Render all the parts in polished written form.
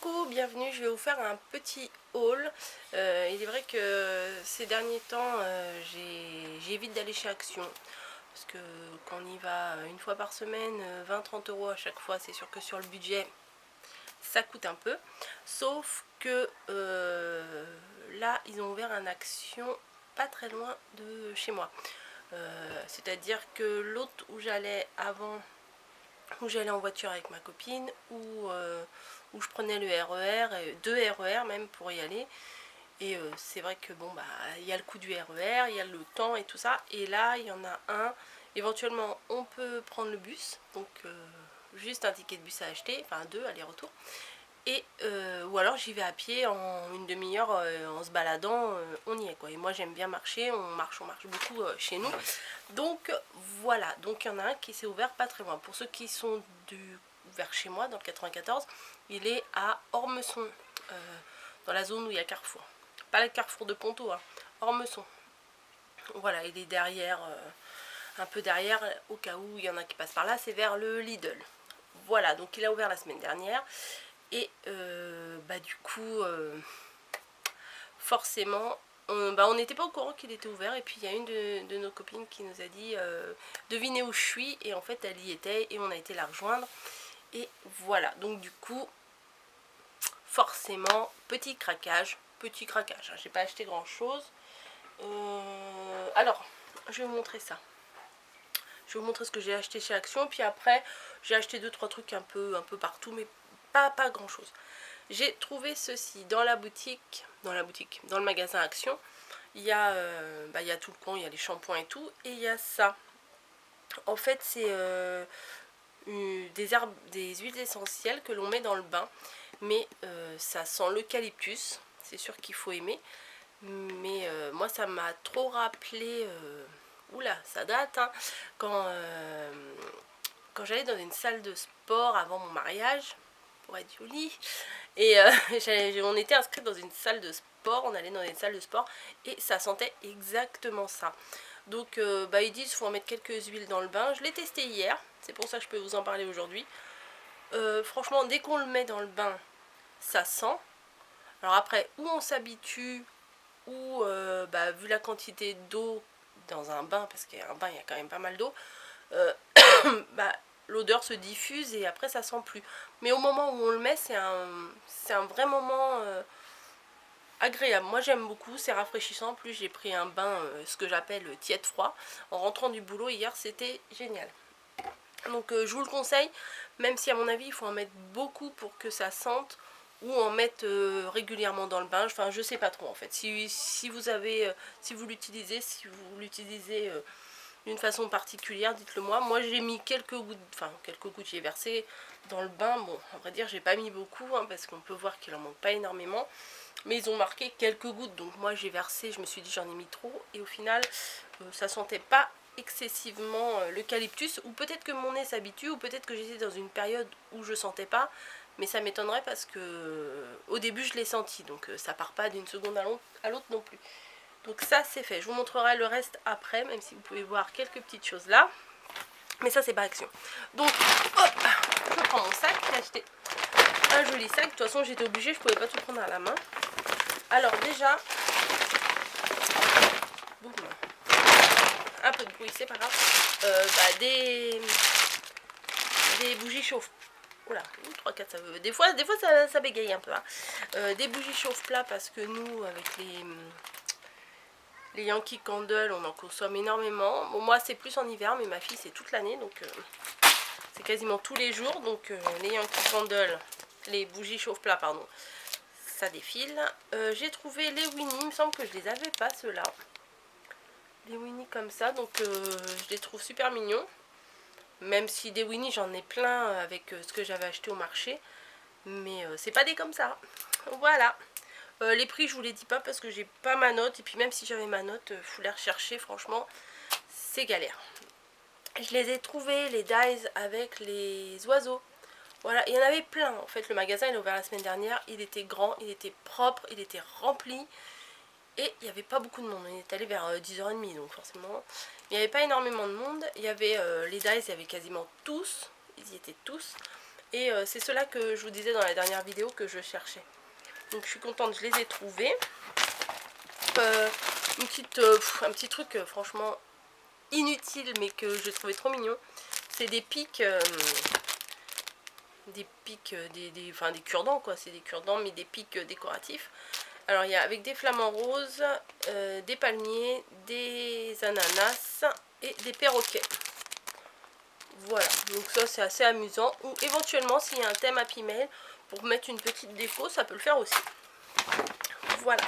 Coucou, bienvenue, je vais vous faire un petit haul. Il est vrai que ces derniers temps, j'évite d'aller chez Action. Parce que quand on y va une fois par semaine, 20-30 euros à chaque fois, c'est sûr que sur le budget, ça coûte un peu. Sauf que là, ils ont ouvert un Action pas très loin de chez moi. C'est-à-dire que l'autre où j'allais avant, où j'allais en voiture avec ma copine, où je prenais le RER, deux RER même pour y aller. Et c'est vrai que bon, bah, il y a le coût du RER, il y a le temps et tout ça. Et là, il y en a un. Éventuellement, on peut prendre le bus. Donc, juste un ticket de bus à acheter. Enfin, deux, aller-retour. Et, ou alors, j'y vais à pied en une demi-heure en se baladant. On y est, quoi. Et moi, j'aime bien marcher. On marche beaucoup chez nous. Donc, voilà. Donc, il y en a un qui s'est ouvert pas très loin. Pour ceux qui sont vers chez moi, dans le 94, il est à Ormesson. Dans la zone où il y a Carrefour. Pas le Carrefour de Ponto, hein. Ormesson. Voilà, il est derrière, un peu derrière, au cas où il y en a qui passent par là, c'est vers le Lidl. Voilà, donc il a ouvert la semaine dernière. Et bah du coup, forcément, on n'était pas au courant qu'il était ouvert. Et puis il y a une de nos copines qui nous a dit, devinez où je suis. Et en fait, elle y était et on a été la rejoindre. Et voilà, donc du coup, forcément, petit craquage, hein. J'ai pas acheté grand chose. Alors, je vais vous montrer ça. Je vais vous montrer ce que j'ai acheté chez Action. Puis après, j'ai acheté 2-3 trucs un peu partout, mais pas grand chose. J'ai trouvé ceci dans la boutique, dans le magasin Action. Il y a, il y a tout le coin, il y a les shampoings et tout. Et il y a ça. En fait, c'est des huiles essentielles que l'on met dans le bain. Mais ça sent l'eucalyptus. C'est sûr qu'il faut aimer. Mais moi, ça m'a trop rappelé... oula, ça date, hein, quand j'allais dans une salle de sport avant mon mariage, pour être jolie. Et on était inscrits dans une salle de sport, on allait dans une salle de sport, et ça sentait exactement ça. Donc bah, ils disent qu'il faut en mettre quelques huiles dans le bain. Je l'ai testé hier, c'est pour ça que je peux vous en parler aujourd'hui. Franchement, dès qu'on le met dans le bain, ça sent. Alors après, où on s'habitue, ou bah, vu la quantité d'eau dans un bain, parce qu'un bain il y a quand même pas mal d'eau, bah, l'odeur se diffuse et après ça sent plus. Mais au moment où on le met, c'est un vrai moment agréable. Moi j'aime beaucoup, c'est rafraîchissant. En plus j'ai pris un bain, ce que j'appelle tiède froid, en rentrant du boulot hier, c'était génial. Donc je vous le conseille, même si à mon avis il faut en mettre beaucoup pour que ça sente, ou en mettre régulièrement dans le bain. Enfin, je sais pas trop en fait. Si vous l'utilisez, d'une façon particulière, dites-le moi. Moi, j'ai mis quelques gouttes, j'ai versé dans le bain. Bon, à vrai dire, j'ai pas mis beaucoup, hein, parce qu'on peut voir qu'il en manque pas énormément. Mais ils ont marqué quelques gouttes, donc moi j'ai versé, je me suis dit j'en ai mis trop. Et au final, ça sentait pas excessivement l'eucalyptus, ou peut-être que mon nez s'habitue, ou peut-être que j'étais dans une période où je sentais pas. Mais ça m'étonnerait parce que au début je l'ai senti, donc ça part pas d'une seconde à l'autre non plus. Donc ça c'est fait, je vous montrerai le reste après, même si vous pouvez voir quelques petites choses là. Mais ça c'est pas Action. Donc hop, je prends mon sac, j'ai acheté un joli sac. De toute façon j'étais obligée, je pouvais pas tout prendre à la main. Alors déjà, boum, un peu de bruit, c'est pas grave. Des bougies chauffe. Oula, 3, 4, ça veut. Des fois ça bégaye un peu, hein. Des bougies chauffe-plat, parce que nous, avec les Yankee Candle, on en consomme énormément. Bon, moi c'est plus en hiver, mais ma fille c'est toute l'année, donc c'est quasiment tous les jours. Donc les Yankee Candle, les bougies chauffe-plat, pardon, ça défile. J'ai trouvé les Winnie, il me semble que je les avais pas ceux-là. Les Winnie comme ça, donc je les trouve super mignons. Même si des Winnie j'en ai plein avec ce que j'avais acheté au marché. Mais c'est pas des comme ça. Voilà. Les prix je vous les dis pas parce que j'ai pas ma note. Et puis même si j'avais ma note, faut les rechercher, franchement c'est galère. Je les ai trouvés, les dies avec les oiseaux. Voilà, il y en avait plein. En fait le magasin il est ouvert la semaine dernière. Il était grand, il était propre, il était rempli. Et il n'y avait pas beaucoup de monde. On est allé vers 10h30, donc forcément il n'y avait pas énormément de monde. Il y avait les dies, il y avait quasiment tous. Ils y étaient tous. Et c'est ceux-là que je vous disais dans la dernière vidéo que je cherchais. Donc je suis contente, je les ai trouvés. Un petit truc franchement inutile mais que j'ai trouvé trop mignon. C'est des pics, enfin des cure-dents quoi, c'est des cure-dents mais des pics décoratifs. Alors il y a avec des flamants roses, des palmiers, des ananas et des perroquets. Voilà, donc ça c'est assez amusant. Ou éventuellement s'il y a un thème Happy Mail pour mettre une petite déco, ça peut le faire aussi. Voilà.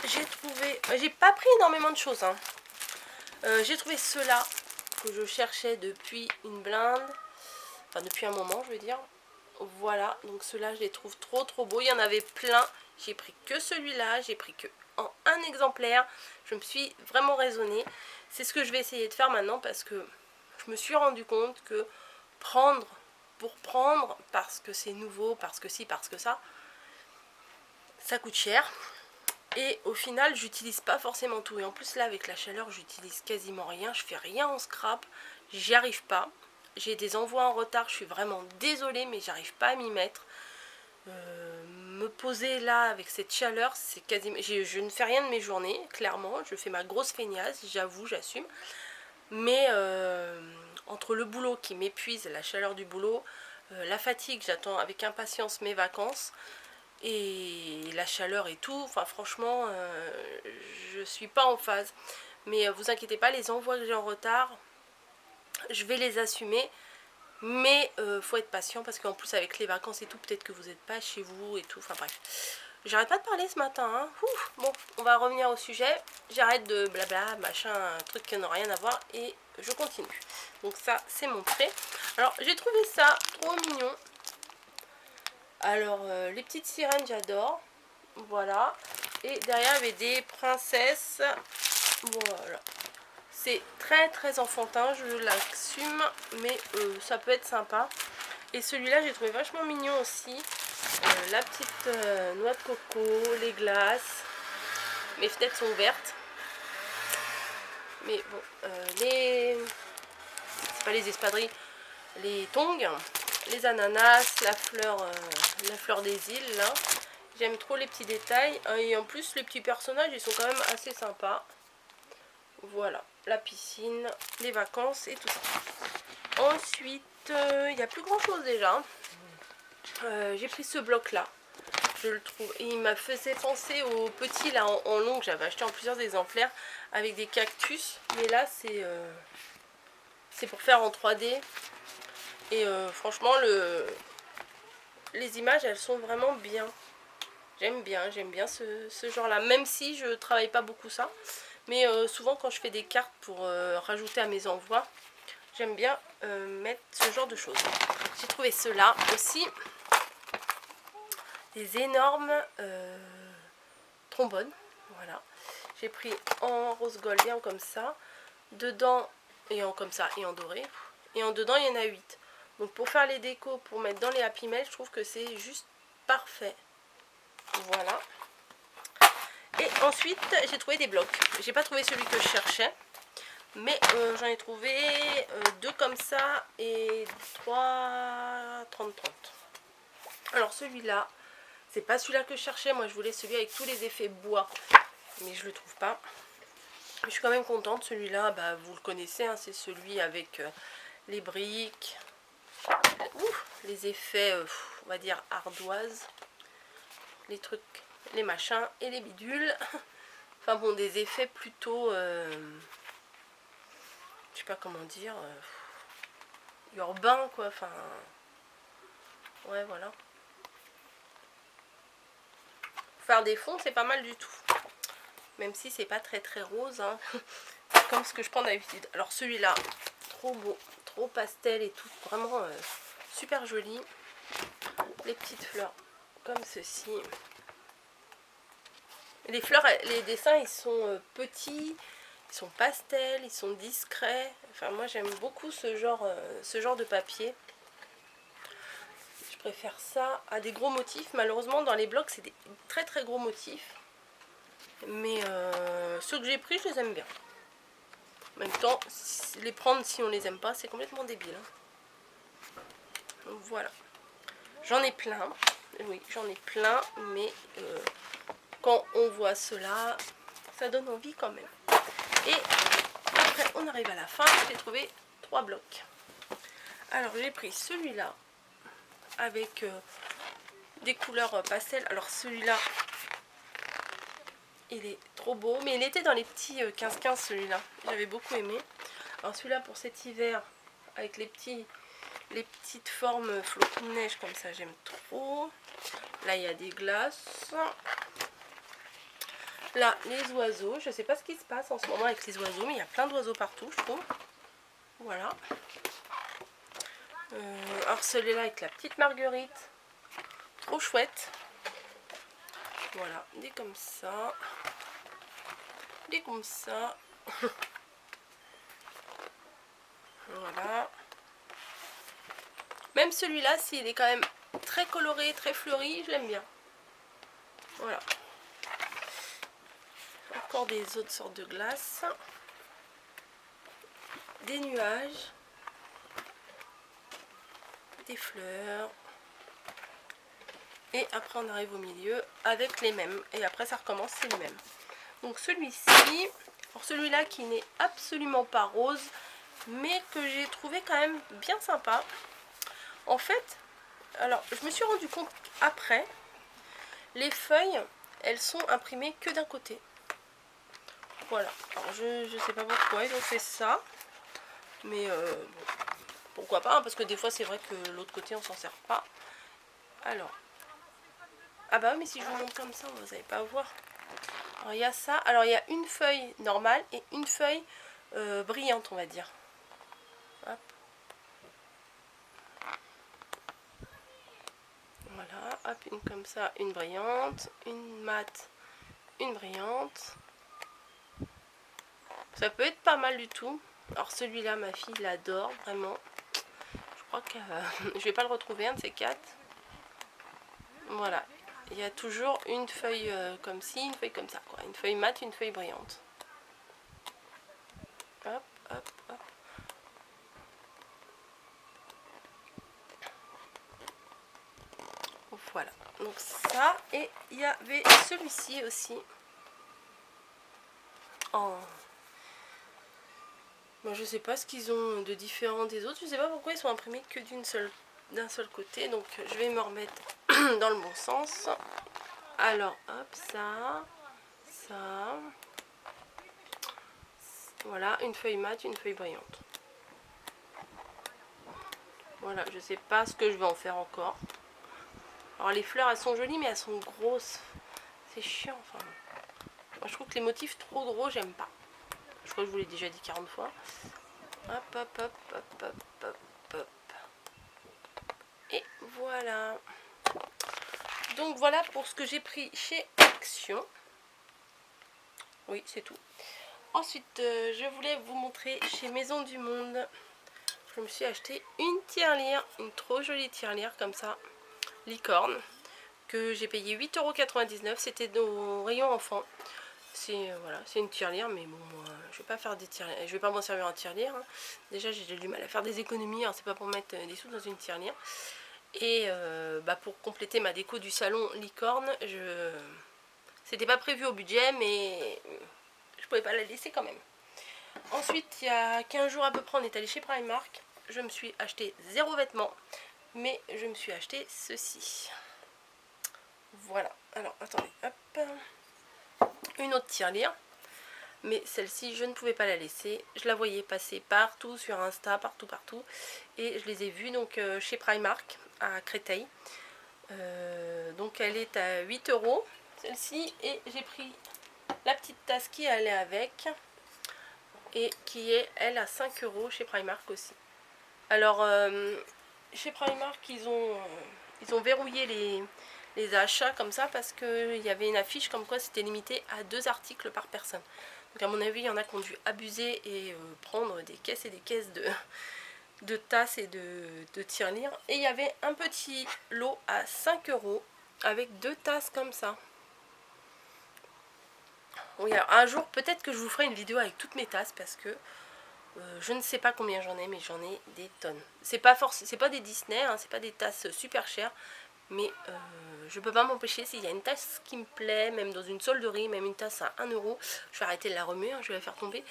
J'ai pas pris énormément de choses. Hein. J'ai trouvé ceux-là que je cherchais depuis une blinde. Enfin depuis un moment je veux dire. Voilà, donc ceux-là je les trouve trop beaux. Il y en avait plein. J'ai pris que celui-là. J'ai pris que en un exemplaire. Je me suis vraiment raisonnée. C'est ce que je vais essayer de faire maintenant parce que je me suis rendu compte que prendre pour prendre, parce que c'est nouveau, parce que si, parce que ça coûte cher. Et au final, j'utilise pas forcément tout. Et en plus là, avec la chaleur, j'utilise quasiment rien. Je fais rien en scrap. J'y arrive pas. J'ai des envois en retard. Je suis vraiment désolée, mais j'arrive pas à m'y mettre. Me poser là avec cette chaleur, c'est quasiment... Je ne fais rien de mes journées, clairement. Je fais ma grosse feignasse, j'avoue, j'assume. Mais entre le boulot qui m'épuise, la chaleur du boulot, la fatigue, j'attends avec impatience mes vacances, et la chaleur et tout, enfin franchement, je suis pas en phase. Mais vous inquiétez pas, les envois que j'ai en retard, je vais les assumer. Mais faut être patient parce qu'en plus avec les vacances et tout, peut-être que vous n'êtes pas chez vous et tout, enfin bref. J'arrête pas de parler ce matin, hein. Bon, on va revenir au sujet. J'arrête de blabla, machin, un truc qui n'a rien à voir et je continue. Donc ça, c'est montré. Alors, j'ai trouvé ça trop mignon. Alors, les petites sirènes, j'adore. Voilà. Et derrière, il y avait des princesses. Voilà. C'est très enfantin, je l'assume, mais ça peut être sympa. Et celui-là, j'ai trouvé vachement mignon aussi. La petite noix de coco, les glaces. Mes fenêtres sont ouvertes. Mais bon, c'est pas les espadrilles, les tongs, les ananas, la fleur des îles, là. J'aime trop les petits détails. Et en plus, les petits personnages, ils sont quand même assez sympas. Voilà, la piscine, les vacances et tout ça. Ensuite, il n'y a plus grand chose déjà. J'ai pris ce bloc là. Je le trouve. Et il m'a fait penser au petit là en long que j'avais acheté en plusieurs exemplaires avec des cactus. Mais là, c'est pour faire en 3D. Et franchement, les images, elles sont vraiment bien. J'aime bien ce genre là. Même si je travaille pas beaucoup ça. Mais souvent quand je fais des cartes pour rajouter à mes envois, j'aime bien mettre ce genre de choses. J'ai trouvé ceux-là aussi. Des énormes trombones. Voilà. J'ai pris en rose gold et en comme ça. Dedans, et en comme ça, et en doré. Et en dedans, il y en a 8. Donc pour faire les décos, pour mettre dans les Happy Mail, je trouve que c'est juste parfait. Voilà. Et ensuite, j'ai trouvé des blocs. J'ai pas trouvé celui que je cherchais. Mais j'en ai trouvé 2 comme ça et 3 30-30. Alors celui-là, c'est pas celui-là que je cherchais. Moi je voulais celui avec tous les effets bois. Mais je le trouve pas. Je suis quand même contente. Celui-là, bah, vous le connaissez. Hein, c'est celui avec les briques. Les effets, on va dire ardoise. Les trucs, les machins et les bidules. Enfin bon, des effets plutôt... je sais pas comment dire, urbain quoi, enfin, ouais voilà. Faire des fonds c'est pas mal du tout, même si c'est pas très rose, hein. Comme ce que je prends d'habitude. Alors celui-là, trop beau, trop pastel et tout, vraiment super joli. Les petites fleurs comme ceci. Les fleurs, les dessins ils sont petits. Ils sont pastels, ils sont discrets. Enfin, moi j'aime beaucoup ce genre de papier. Je préfère ça à des gros motifs. Malheureusement, dans les blocs, c'est des très gros motifs. Mais ceux que j'ai pris, je les aime bien. En même temps, les prendre si on les aime pas, c'est complètement débile. Hein. Voilà. J'en ai plein. Oui, j'en ai plein. Mais quand on voit cela, ça donne envie quand même. Et après, on arrive à la fin. J'ai trouvé 3 blocs. Alors, j'ai pris celui-là avec des couleurs pastel. Alors, celui-là, il est trop beau. Mais il était dans les petits 15-15, celui-là. J'avais beaucoup aimé. Alors, celui-là, pour cet hiver, avec les petites formes flocons de neige comme ça, j'aime trop. Là, il y a des glaces. Là, les oiseaux. Je sais pas ce qui se passe en ce moment avec les oiseaux, mais il y a plein d'oiseaux partout, je trouve. Voilà. Alors celui-là avec la petite marguerite. Trop chouette. Voilà, des comme ça. Des comme ça. Voilà. Même celui-là, s'il est quand même très coloré, très fleuri, je l'aime bien. Voilà. Encore des autres sortes de glaces. Des nuages. Des fleurs. Et après on arrive au milieu avec les mêmes. Et après ça recommence, c'est les mêmes. Donc celui-ci, pour celui-là qui n'est absolument pas rose, mais que j'ai trouvé quand même bien sympa. En fait, alors je me suis rendu compte après, les feuilles, elles sont imprimées que d'un côté. Voilà. Alors je sais pas pourquoi ils ont fait ça. Mais bon, pourquoi pas, hein, parce que des fois c'est vrai que l'autre côté on s'en sert pas. Alors. Ah bah mais si je vous montre comme ça, vous n'allez pas voir. Alors il y a ça. Alors il y a une feuille normale et une feuille brillante, on va dire. Hop. Voilà, hop, une comme ça, une brillante, une mate, une brillante. Ça peut être pas mal du tout. Alors celui-là, ma fille l'adore vraiment. Je crois que je vais pas le retrouver, un de ces 4. Voilà. Il y a toujours une feuille comme ci, une feuille comme ça, quoi. Une feuille mate, une feuille brillante. Hop, hop, hop. Voilà. Donc ça, et il y avait celui-ci aussi. Oh. Moi, je sais pas ce qu'ils ont de différent des autres. Je sais pas pourquoi ils sont imprimés que d'un seul côté. Donc je vais me remettre dans le bon sens. Alors, hop, ça. Voilà, une feuille mate, une feuille brillante. Voilà, je sais pas ce que je vais en faire encore. Alors les fleurs, elles sont jolies, mais elles sont grosses. C'est chiant, enfin. Moi, je trouve que les motifs trop gros, j'aime pas. Je crois que je vous l'ai déjà dit 40 fois. Hop, hop, hop, hop, hop, hop, hop. Et voilà. Donc voilà pour ce que j'ai pris chez Action. Oui, c'est tout. Ensuite, je voulais vous montrer chez Maison du Monde. Je me suis acheté une tirelire, une trop jolie tirelire comme ça, licorne, que j'ai payé 8,99 €. C'était au rayon enfant. C'est voilà, c'est une tirelire, mais bon, moi, je vais pas faire des tirelires, je vais pas m'en servir en tirelire. Hein. Déjà, j'ai du mal à faire des économies, alors c'est pas pour mettre des sous dans une tirelire. Et pour compléter ma déco du salon licorne, c'était pas prévu au budget, mais je pouvais pas la laisser quand même. Ensuite, il y a 15 jours à peu près, on est allé chez Primark. Je me suis acheté 0 vêtements, mais je me suis acheté ceci. Voilà. Alors, attendez, hop. Une autre tirelire. Mais celle-ci, je ne pouvais pas la laisser. Je la voyais passer partout sur Insta, partout. Et je les ai vues donc chez Primark à Créteil. Donc elle est à 8 € celle-ci. Et j'ai pris la petite tasse qui allait avec. Et qui est, elle, à 5 € chez Primark aussi. Alors, chez Primark, ils ont verrouillé les achats comme ça parce qu'il y avait une affiche comme quoi c'était limité à 2 articles par personne. Donc à mon avis, il y en a qui ont dû abuser et prendre des caisses et des caisses de tasses et de tirelires. Et il y avait un petit lot à 5 € avec 2 tasses comme ça. Oui, alors un jour, peut-être que je vous ferai une vidéo avec toutes mes tasses parce que Je ne sais pas combien j'en ai, mais j'en ai des tonnes. C'est pas des Disney, hein, c'est pas des tasses super chères, mais je peux pas m'empêcher, s'il y a une tasse qui me plaît, même dans une solderie, même une tasse à 1 euro, je vais arrêter de la remuer, hein, je vais la faire tomber.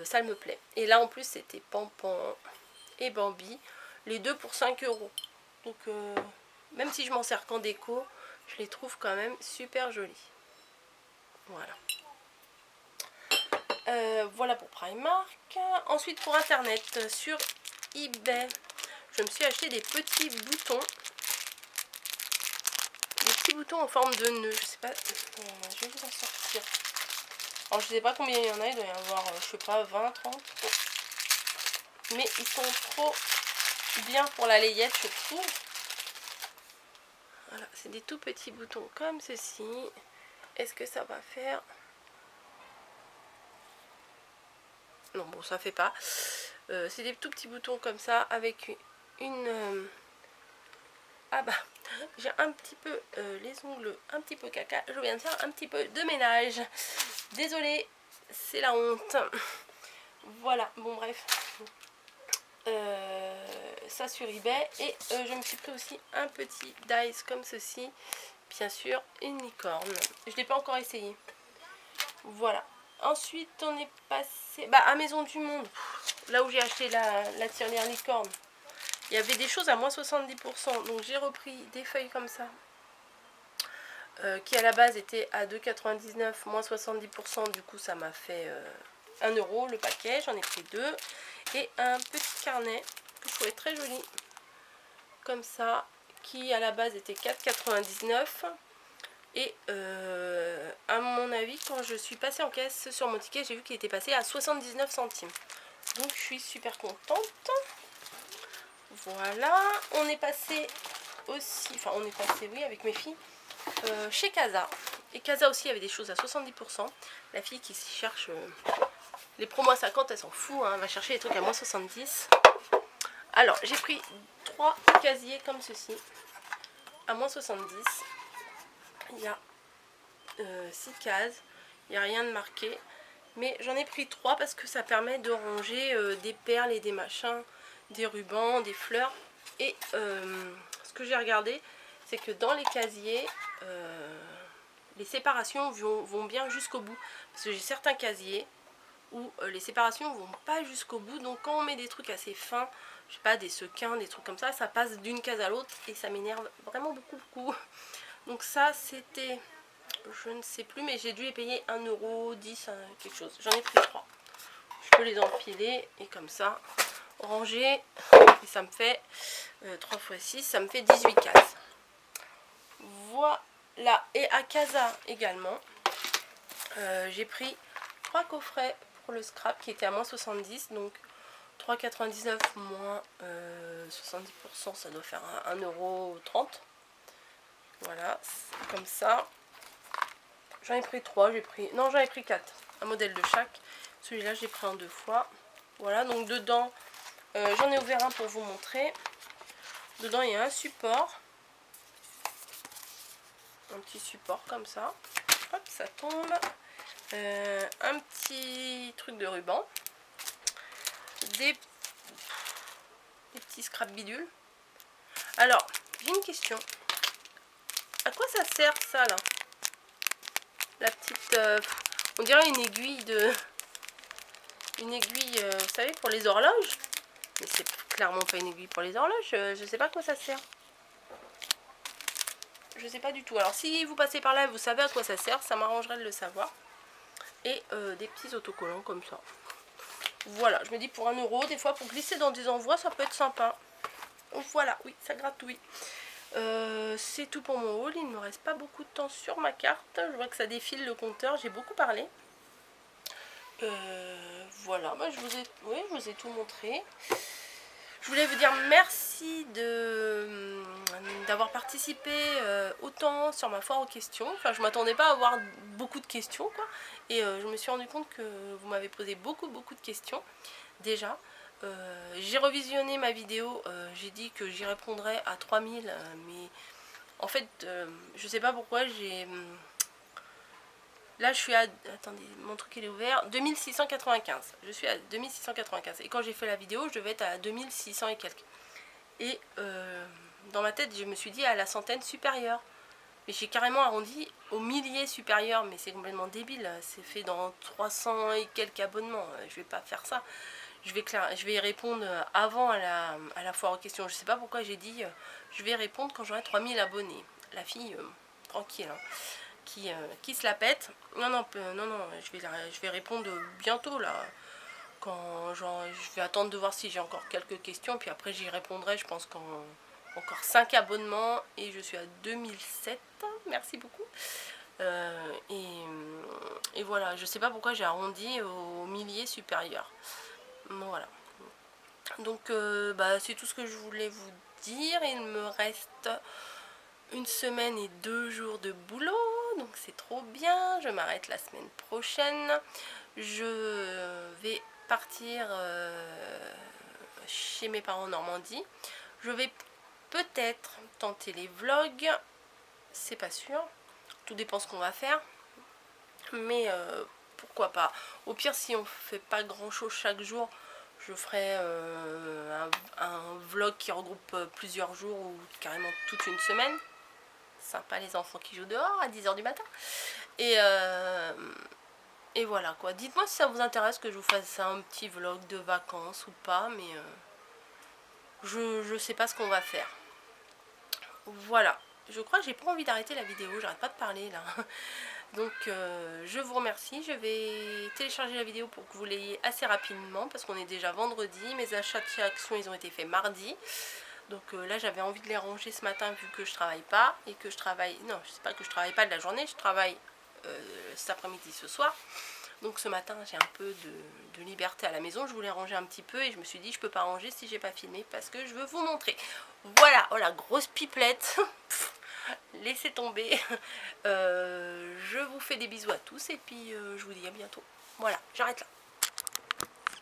Ça me plaît. Et là en plus c'était Pampan et Bambi, les deux pour 5 euros. Donc même si je m'en sers qu'en déco, je les trouve quand même super jolies. Voilà. Voilà pour Primark. Ensuite pour internet, sur eBay, je me suis acheté des petits boutons. Des petits boutons en forme de nœud. Je sais pas, je vais vous en sortir. Alors je sais pas combien il y en a, il doit y en avoir, je sais pas, 20, 30. Mais ils sont trop bien pour la layette, je trouve. Voilà, c'est des tout petits boutons comme ceci. Est-ce que ça va faire? Non, bon, ça fait pas. C'est des tout petits boutons comme ça avec une... Ah bah, j'ai un petit peu les ongles un petit peu caca. Je viens de faire un petit peu de ménage. Désolée, c'est la honte. Voilà, bon bref. Ça sur eBay. Et je me suis pris aussi un petit dice comme ceci. Bien sûr, une licorne. Je ne l'ai pas encore essayé. Voilà. Ensuite, on est passé à Maison du Monde. Là où j'ai acheté la tirelire licorne. Il y avait des choses à moins 70%. Donc j'ai repris des feuilles comme ça. Qui à la base étaient à 2,99, moins 70%. Du coup, ça m'a fait 1 euro le paquet. J'en ai pris 2. Et un petit carnet que je trouvais très joli. Comme ça. Qui à la base était 4,99. Et à mon avis, quand je suis passée en caisse sur mon ticket, j'ai vu qu'il était passé à 79 centimes. Donc je suis super contente. Voilà, on est passé aussi, enfin on est passé, oui, avec mes filles, chez Casa. Et Casa aussi avait des choses à 70%. La fille qui cherche les promos à 50, elle s'en fout, hein, elle va chercher les trucs à moins 70. Alors, j'ai pris 3 casiers comme ceci, à moins 70. Il y a 6 cases, il n'y a rien de marqué. Mais j'en ai pris 3 parce que ça permet de ranger des perles et des machins, des rubans, des fleurs. Et ce que j'ai regardé, c'est que dans les casiers, les séparations vont bien jusqu'au bout. Parce que j'ai certains casiers où les séparations vont pas jusqu'au bout. Donc quand on met des trucs assez fins, je sais pas, des sequins, des trucs comme ça passe d'une case à l'autre et ça m'énerve vraiment beaucoup. Donc ça, c'était... Je ne sais plus, mais j'ai dû les payer 1,10 €, quelque chose. J'en ai pris 3. Je peux les empiler et comme ça, ranger. Et ça me fait 3 x 6, ça me fait 18 cases. Voilà. Et à Casa également, j'ai pris 3 coffrets pour le scrap qui était à moins 70. Donc 3,99 moins 70%, ça doit faire 1,30 €. Voilà, comme ça. J'en ai pris 3, j'en ai pris 4, un modèle de chaque. Celui-là, j'ai pris en 2 fois. Voilà, donc dedans, j'en ai ouvert un pour vous montrer. Dedans, il y a un support. Un petit support comme ça. Hop, ça tombe. Un petit truc de ruban. Des petits scrap bidules. Alors, j'ai une question. À quoi ça sert ça, là? La petite... on dirait une aiguille de... Une aiguille, vous savez, pour les horloges. Mais c'est clairement pas une aiguille pour les horloges. Je sais pas à quoi ça sert. Je sais pas du tout. Alors si vous passez par là et vous savez à quoi ça sert, ça m'arrangerait de le savoir. Et des petits autocollants comme ça. Voilà, je me dis pour 1 €, des fois pour glisser dans des envois, ça peut être sympa. Voilà, oui, ça gratouille. C'est tout pour mon haul. Il ne me reste pas beaucoup de temps sur ma carte. Je vois que ça défile le compteur. J'ai beaucoup parlé. Voilà, je vous ai tout montré. Je voulais vous dire merci d'avoir participé autant sur ma foire aux questions. Enfin, je ne m'attendais pas à avoir beaucoup de questions, quoi. Et je me suis rendu compte que vous m'avez posé beaucoup de questions déjà. J'ai revisionné ma vidéo, j'ai dit que j'y répondrais à 3000, mais en fait, je sais pas pourquoi Là je suis à, attendez, mon truc il est ouvert, 2695. Je suis à 2695. Et quand j'ai fait la vidéo, je devais être à 2600 et quelques. Et dans ma tête, je me suis dit à la centaine supérieure. Mais j'ai carrément arrondi au millier supérieur. Mais c'est complètement débile. C'est fait dans 300 et quelques abonnements. Je vais pas faire ça. Je vais répondre avant à la foire aux questions. Je sais pas pourquoi j'ai dit je vais répondre quand j'aurai 3000 abonnés. La fille, tranquille, hein, qui se la pète. Non, non, je vais répondre bientôt là. Quand je vais attendre de voir si j'ai encore quelques questions. Puis après j'y répondrai, je pense qu'en encore 5 abonnements. Et je suis à 2007. Merci beaucoup. Et voilà, je sais pas pourquoi j'ai arrondi au millier supérieur. Voilà. Donc c'est tout ce que je voulais vous dire. Il me reste une semaine et 2 jours de boulot. Donc c'est trop bien. Je m'arrête la semaine prochaine. Je vais partir chez mes parents en Normandie. Je vais peut-être tenter les vlogs. C'est pas sûr. Tout dépend ce qu'on va faire. Mais pourquoi pas. Au pire, si on fait pas grand chose chaque jour, je ferai un vlog qui regroupe plusieurs jours ou carrément toute une semaine. Sympa les enfants qui jouent dehors à 10 h du matin. Et voilà quoi. Dites-moi si ça vous intéresse que je vous fasse un petit vlog de vacances ou pas. Mais je sais pas ce qu'on va faire. Voilà. Je crois que j'ai pas envie d'arrêter la vidéo. J'arrête pas de parler là. Donc je vous remercie, je vais télécharger la vidéo pour que vous l'ayez assez rapidement parce qu'on est déjà vendredi, mes achats de chez Action ils ont été faits mardi. Donc là j'avais envie de les ranger ce matin vu que je travaille pas et que je travaille, non je sais pas que je travaille pas de la journée, je travaille cet après-midi ce soir. Donc ce matin j'ai un peu de liberté à la maison, je voulais ranger un petit peu et je me suis dit je peux pas ranger si j'ai pas filmé parce que je veux vous montrer. Voilà, oh la grosse pipelette. Laissez tomber. Je vous fais des bisous à tous et puis je vous dis à bientôt. Voilà, j'arrête là.